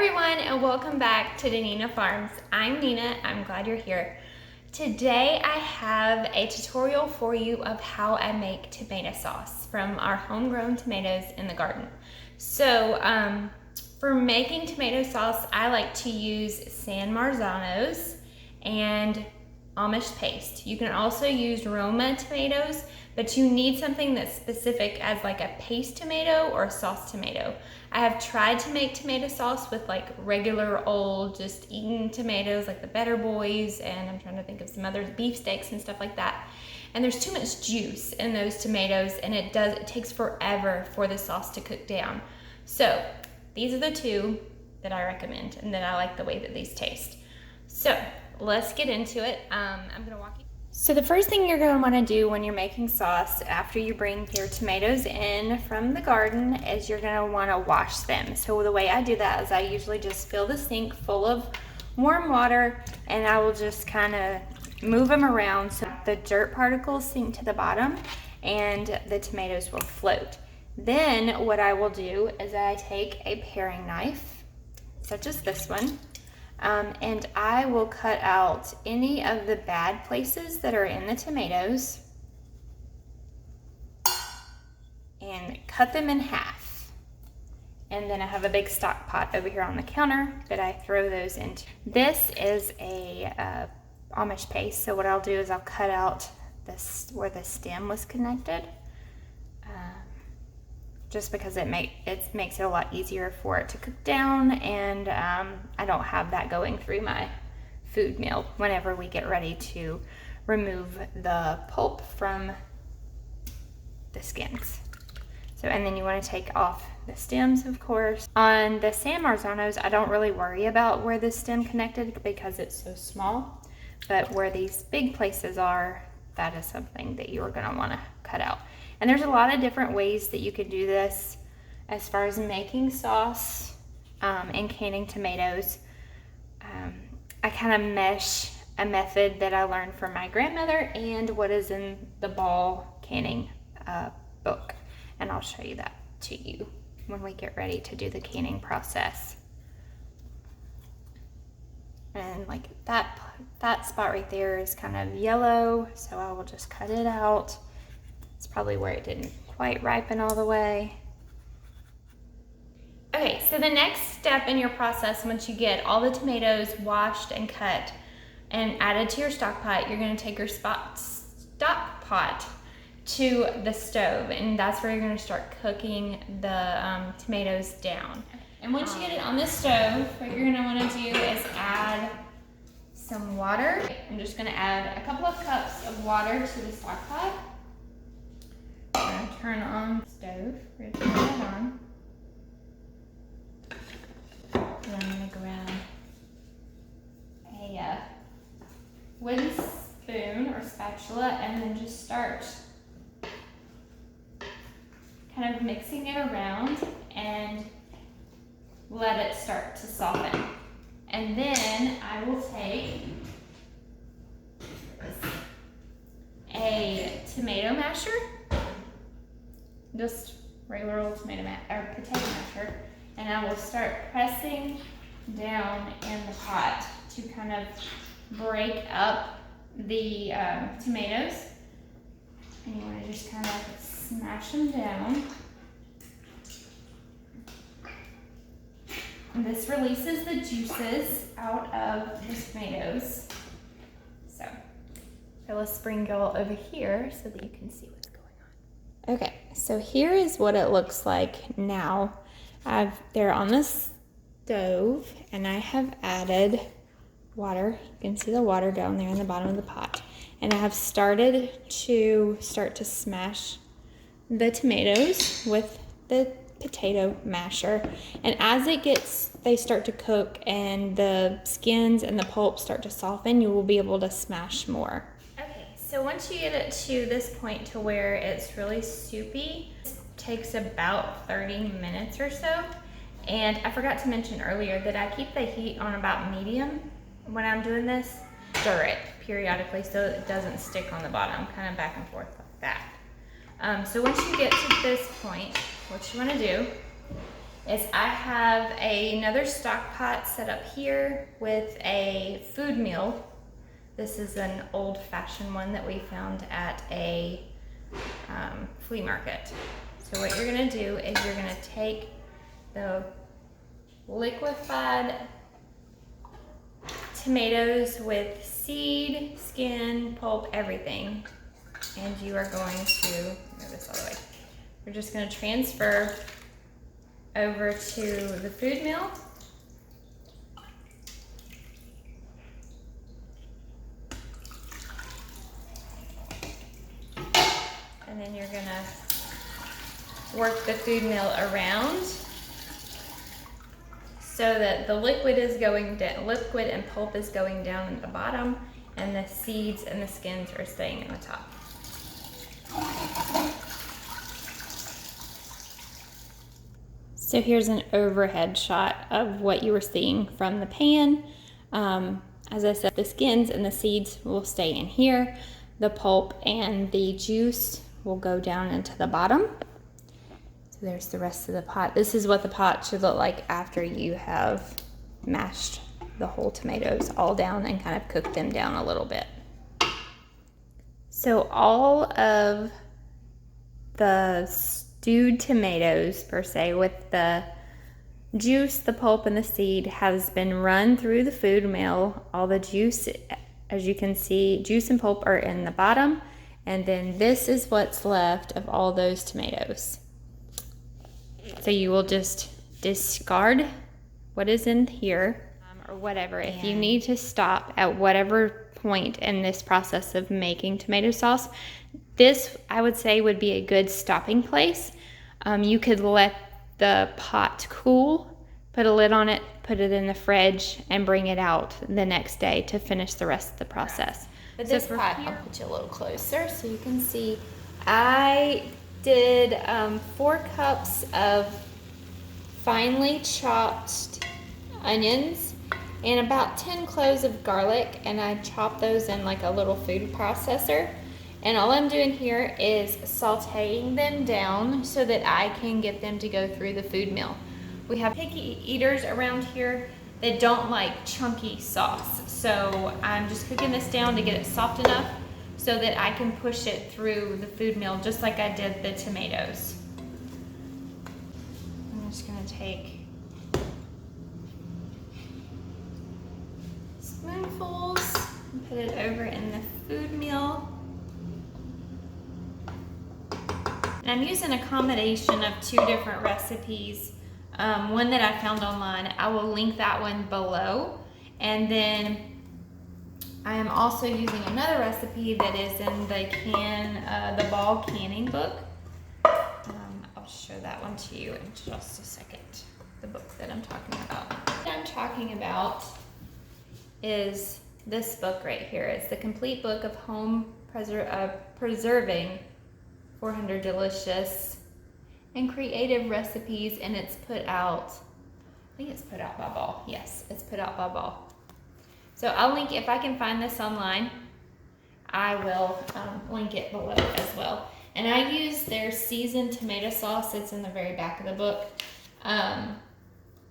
everyone, and welcome back to the Nina Farms. I'm Nina. I'm glad you're here. Today I have a tutorial for you of how I make tomato sauce from our homegrown tomatoes in the garden. So for making tomato sauce, I like to use San Marzanos and Amish paste. You can also use Roma tomatoes, but you need something that's specific as like a paste tomato or a sauce tomato. I have tried to make tomato sauce with like regular old just eaten tomatoes like the Better Boys, and I'm trying to think of some other beefsteaks and stuff like that. And there's too much juice in those tomatoes, and it takes forever for the sauce to cook down. So these are the two that I recommend and that I like the way that these taste. So let's get into it. I'm gonna walk you. So the first thing you're gonna wanna do when you're making sauce after you bring your tomatoes in from the garden is you're gonna wanna wash them. So the way I do that is I usually just fill the sink full of warm water, and I will just kinda move them around so the dirt particles sink to the bottom and the tomatoes will float. Then what I will do is I take a paring knife, such as this one, and I will cut out any of the bad places that are in the tomatoes and cut them in half. And then I have a big stock pot over here on the counter that I throw those into. This is a Amish paste, so what I'll do is I'll cut out this where the stem was connected, just because it makes it a lot easier for it to cook down, and I don't have that going through my food meal whenever we get ready to remove the pulp from the skins. So, and then you want to take off the stems, of course. On the San Marzanos, I don't really worry about where the stem connected because it's so small, but where these big places are, that is something that you are going to want to cut out. And there's a lot of different ways that you can do this as far as making sauce and canning tomatoes. I kind of mesh a method that I learned from my grandmother and what is in the Ball canning book. And I'll show you that to you when we get ready to do the canning process. And like that spot right there is kind of yellow, so I will just cut it out. It's probably where it didn't quite ripen all the way. Okay, so the next step in your process, once you get all the tomatoes washed and cut and added to your stock pot, you're gonna take your stock pot to the stove, and that's where you're gonna start cooking the tomatoes down. And once you get it on the stove, what you're gonna wanna do is add some water. I'm just gonna add a couple of cups of water to the stock pot. I'm going to turn on the stove. We're going to turn that on. And I'm going to grab a wooden spoon or spatula and then just start kind of mixing it around and let it start to soften. And then I will take a tomato masher, just regular old potato masher, and I will start pressing down in the pot to kind of break up the tomatoes. And you want to just kind of smash them down. And this releases the juices out of the tomatoes. So let's bring y'all over here so that you can see what's going on. Okay, so here is what it looks like now. They're on the stove, and I have added water. You can see the water down there in the bottom of the pot. And I have started to smash the tomatoes with the potato masher. And as they start to cook and the skins and the pulp start to soften, you will be able to smash more. So once you get it to this point to where it's really soupy, it takes about 30 minutes or so. And I forgot to mention earlier that I keep the heat on about medium when I'm doing this. Stir it periodically so it doesn't stick on the bottom, kind of back and forth like that. So once you get to this point, what you want to do is I have another stock pot set up here with a food meal. This is an old-fashioned one that we found at a flea market. So what you're gonna do is you're gonna take the liquefied tomatoes with seed, skin, pulp, everything, and you are going to move this all the way. You're just going to transfer over to the food mill. And then you're going to work the food mill around so that the liquid is going down, liquid and pulp is going down at the bottom, and the seeds and the skins are staying in the top. So here's an overhead shot of what you were seeing from the pan. As I said, the skins and the seeds will stay in here. The pulp and the juice will go down into the bottom. So there's the rest of the pot. This is what the pot should look like after you have mashed the whole tomatoes all down and kind of cooked them down a little bit. So all of the stewed tomatoes, per se, with the juice, the pulp, and the seed has been run through the food mill. All the juice, as you can see, juice and pulp are in the bottom, and then this is what's left of all those tomatoes. So you will just discard what is in here, or whatever. If you need to stop at whatever point in this process of making tomato sauce, this, I would say, would be a good stopping place. You could let the pot cool, put a lid on it, put it in the fridge, and bring it out the next day to finish the rest of the process. But this pot, I'll put you a little closer so you can see. I did 4 cups of finely chopped onions and about 10 cloves of garlic, and I chopped those in like a little food processor. And all I'm doing here is sauteing them down so that I can get them to go through the food mill. We have picky eaters around here that don't like chunky sauce. So I'm just cooking this down to get it soft enough so that I can push it through the food mill just like I did the tomatoes. I'm just gonna take spoonfuls and put it over in the food mill. And I'm using a combination of 2 different recipes. One that I found online, I will link that one below. And then I am also using another recipe that is in the Ball canning book. I'll show that one to you in just a second, the book that I'm talking about. What I'm talking about is this book right here. It's the complete book of preserving 400 delicious and creative recipes, and it's put out, I think it's put out by Ball. Yes, it's put out by Ball. So I'll link, if I can find this online, I will link it below as well. And I use their seasoned tomato sauce. It's in the very back of the book. And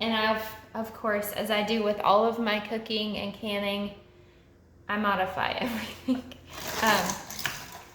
I've, of course, as I do with all of my cooking and canning, I modify everything.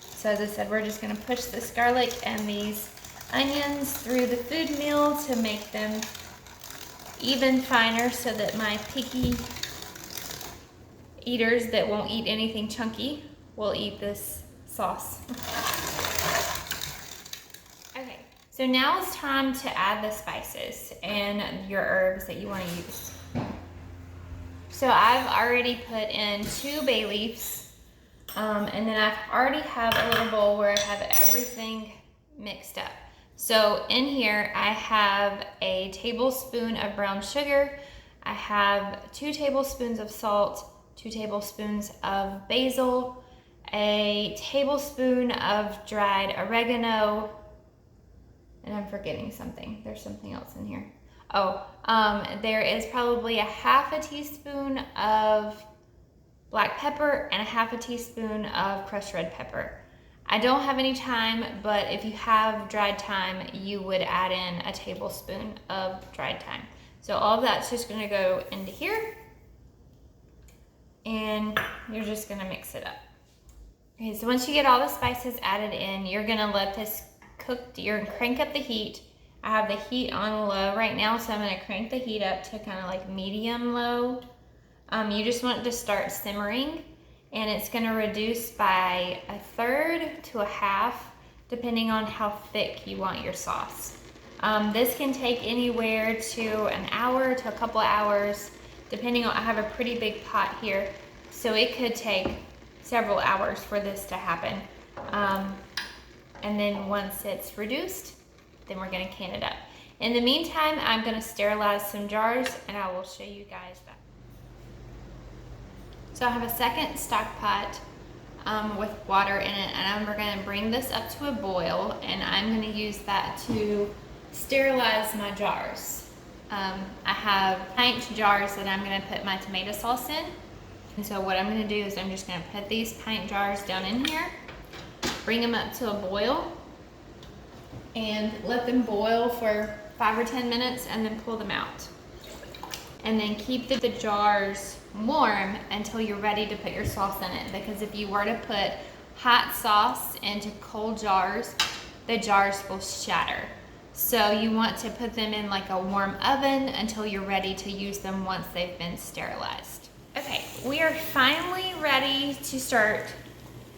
So as I said, we're just gonna push this garlic and these onions through the food mill to make them even finer so that my picky eaters that won't eat anything chunky will eat this sauce. Okay, so now it's time to add the spices and your herbs that you wanna use. So I've already put in 2 bay leaves. And then I already have a little bowl where I have everything mixed up. So in here I have a tablespoon of brown sugar. I have 2 tablespoons of salt, 2 tablespoons of basil, a tablespoon of dried oregano, and I'm forgetting something. There's something else in here. There is probably a half a teaspoon of black pepper and a half a teaspoon of crushed red pepper. I don't have any thyme, but if you have dried thyme, you would add in a tablespoon of dried thyme. So all of that's just gonna go into here, and you're just gonna mix it up. Okay, so once you get all the spices added in, you're gonna let this cook. You're gonna crank up the heat. I have the heat on low right now, so I'm gonna crank the heat up to kind of like medium low. You just want it to start simmering, and it's gonna reduce by 1/3 to 1/2, depending on how thick you want your sauce. This can take anywhere to an hour to a couple of hours, depending on, I have a pretty big pot here, so it could take several hours for this to happen. And then once it's reduced, then we're gonna can it up. In the meantime, I'm gonna sterilize some jars, and I will show you guys that. So I have a second stock pot with water in it, and we're gonna bring this up to a boil, and I'm gonna use that to sterilize my jars. I have pint jars that I'm gonna put my tomato sauce in. And so what I'm gonna do is I'm just gonna put these pint jars down in here, bring them up to a boil, and let them boil for 5 or 10 minutes, and then pull them out. And then keep the jars warm until you're ready to put your sauce in it, because if you were to put hot sauce into cold jars, the jars will shatter. So you want to put them in like a warm oven until you're ready to use them once they've been sterilized. Okay, we are finally ready to start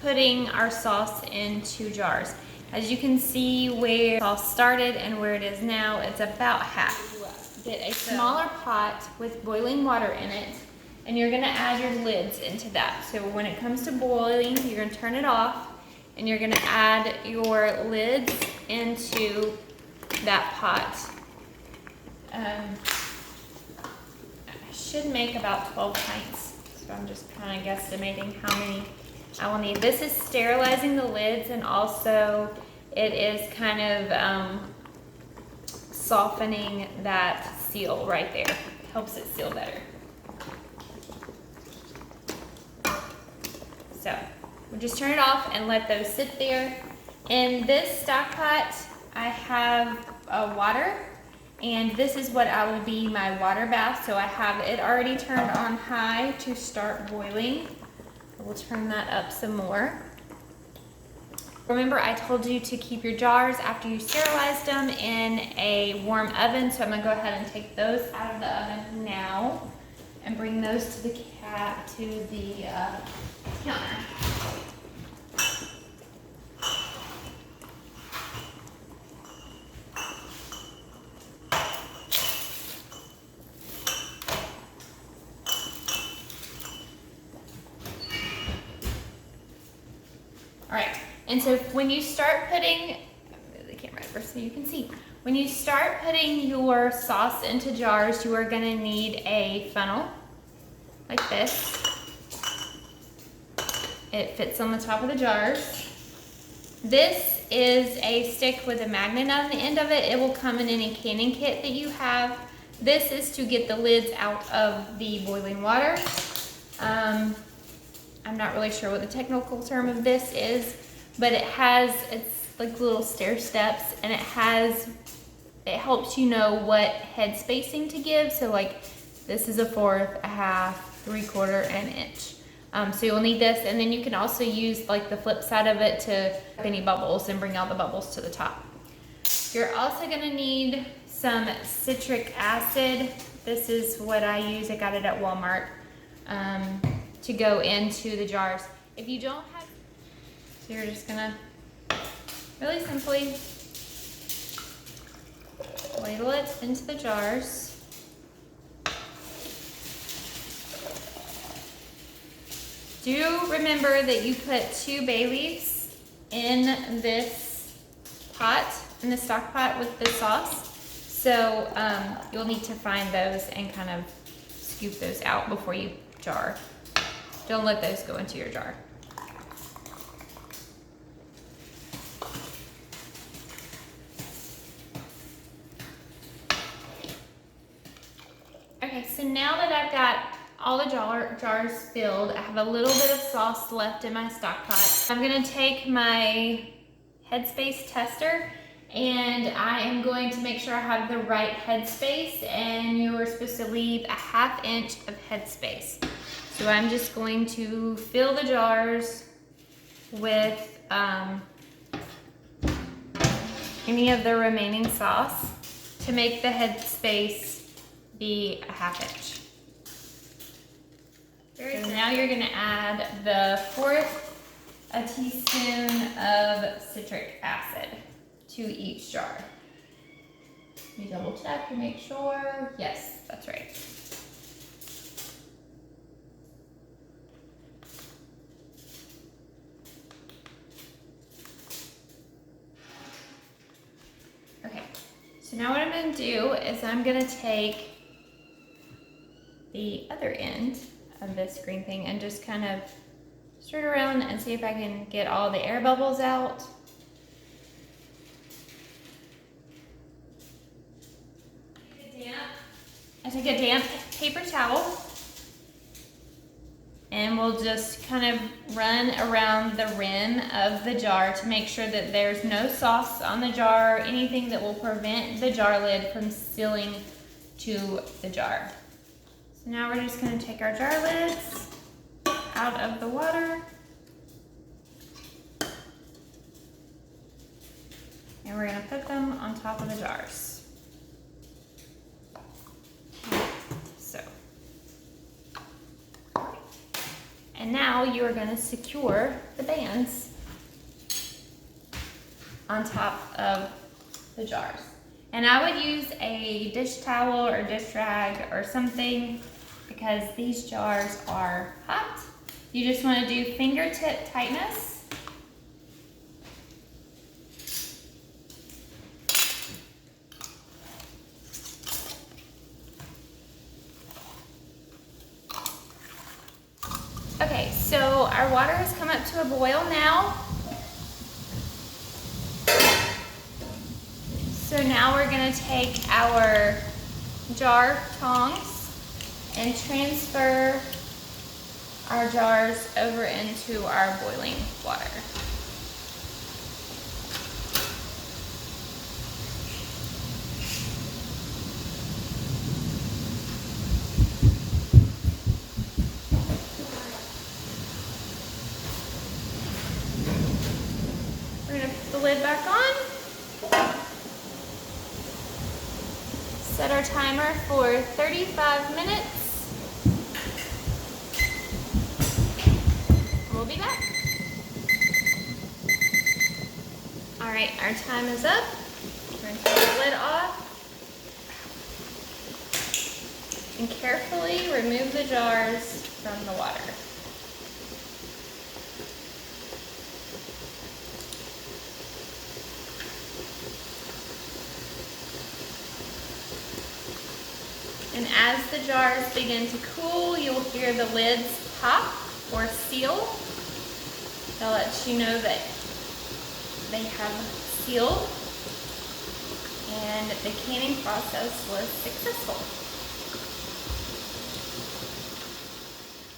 putting our sauce into jars. As you can see where sauce started and where it is now, it's about half. Get a smaller pot with boiling water in it, and you're gonna add your lids into that. So when it comes to boiling, you're gonna turn it off, and you're gonna add your lids into that pot. I should make about 12 pints, so I'm just kind of guesstimating how many I will need. This is sterilizing the lids, and also it is kind of softening that seal right there. Helps it seal better. So we'll just turn it off and let those sit there. In this stock pot, I have water, and this is what I will be my water bath. So I have it already turned on high to start boiling. We'll turn that up some more. Remember, I told you to keep your jars after you sterilized them in a warm oven, so I'm gonna go ahead and take those out of the oven now and bring those to the counter. All right, and so when you start putting, move the camera over so you can see. When you start putting your sauce into jars, you are gonna need a funnel like this. It fits on the top of the jars. This is a stick with a magnet on the end of it. It will come in any canning kit that you have. This is to get the lids out of the boiling water. I'm not really sure what the technical term of this is, but it's like little stair steps, and it helps you know what head spacing to give. So like this is 1/4, 1/2, 3/4, and an inch. So you'll need this, and then you can also use like the flip side of it to any bubbles and bring all the bubbles to the top. You're also gonna need some citric acid. This is what I use. I got it at Walmart. To go into the jars. If you don't have, so you're just gonna really simply ladle it into the jars. Do remember that you put 2 bay leaves in this pot, in the stock pot with the sauce. So you'll need to find those and kind of scoop those out before you jar. Don't let those go into your jar. Okay, so now that I've got all the jars filled, I have a little bit of sauce left in my stock pot. I'm gonna take my headspace tester and I am going to make sure I have the right headspace, and you are supposed to leave a 1/2 inch of headspace. So I'm just going to fill the jars with any of the remaining sauce to make the headspace be a 1/2 inch. So now you're gonna add the 1/4 teaspoon of citric acid to each jar. You double check to make sure. Yes, that's right. Okay, so now what I'm gonna do is I'm gonna take the other end of this green thing and just kind of stir it around and see if I can get all the air bubbles out. I take a damp paper towel and we'll just kind of run around the rim of the jar to make sure that there's no sauce on the jar, anything that will prevent the jar lid from sealing to the jar. So now we're just going to take our jar lids out of the water and we're going to put them on top of the jars. And now you are going to secure the bands on top of the jars. And I would use a dish towel or dish rag or something because these jars are hot. You just want to do fingertip tightness. Okay, so our water has come up to a boil now. So now we're going to take our jar tongs and transfer our jars over into our boiling water. We're going to put the lid back on. Set our timer for 35 minutes. We'll be back. All right, our time is up. We're going to take the lid off and carefully remove the jars from the water. And as the jars begin to cool, you'll hear the lids pop or seal. That lets you know that they have sealed and the canning process was successful.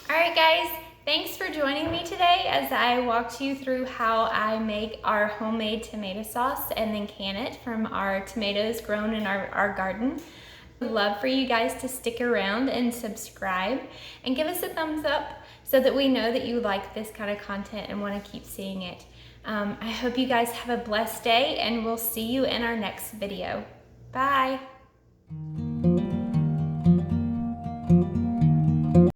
All right, guys, thanks for joining me today as I walked you through how I make our homemade tomato sauce and then can it from our tomatoes grown in our garden. We'd love for you guys to stick around and subscribe and give us a thumbs up so that we know that you like this kind of content and want to keep seeing it. I hope you guys have a blessed day and we'll see you in our next video. Bye.